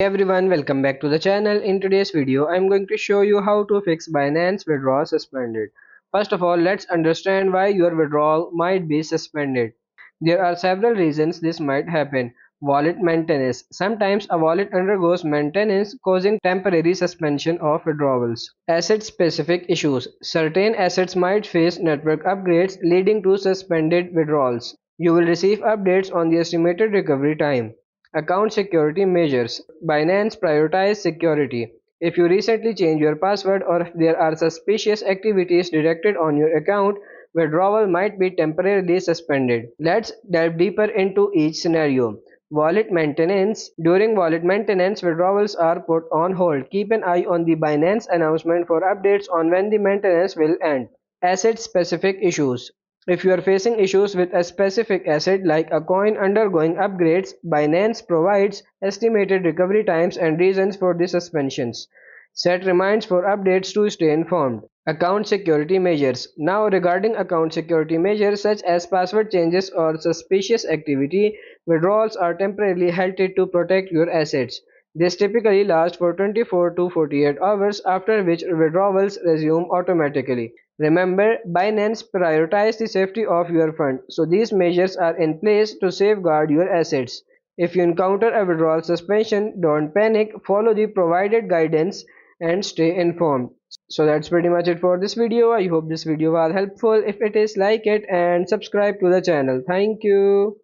Hey everyone, welcome back to the channel. In today's video, I'm going to show you how to fix Binance withdrawal suspended. First of all, let's understand why your withdrawal might be suspended. There are several reasons this might happen. Wallet maintenance. Sometimes a wallet undergoes maintenance causing temporary suspension of withdrawals. Asset specific issues. Certain assets might face network upgrades leading to suspended withdrawals. You will receive updates on the estimated recovery time. Account security measures. Binance prioritizes security. If you recently changed your password or if there are suspicious activities detected on your account, withdrawal might be temporarily suspended. Let's delve deeper into each scenario. Wallet maintenance. During wallet maintenance, withdrawals are put on hold. Keep an eye on the Binance announcement for updates on when the maintenance will end. Asset specific issues. If you are facing issues with a specific asset like a coin undergoing upgrades, Binance provides estimated recovery times and reasons for the suspensions. Set reminders for updates to stay informed. Account security measures. Now, regarding account security measures such as password changes or suspicious activity, withdrawals are temporarily halted to protect your assets. This typically lasts for 24 to 48 hours, after which withdrawals resume automatically. Remember, Binance prioritizes the safety of your fund, so these measures are in place to safeguard your assets. If you encounter a withdrawal suspension, don't panic, follow the provided guidance and stay informed. So that's pretty much it for this video. I hope this video was helpful. If it is, like it and subscribe to the channel. Thank you.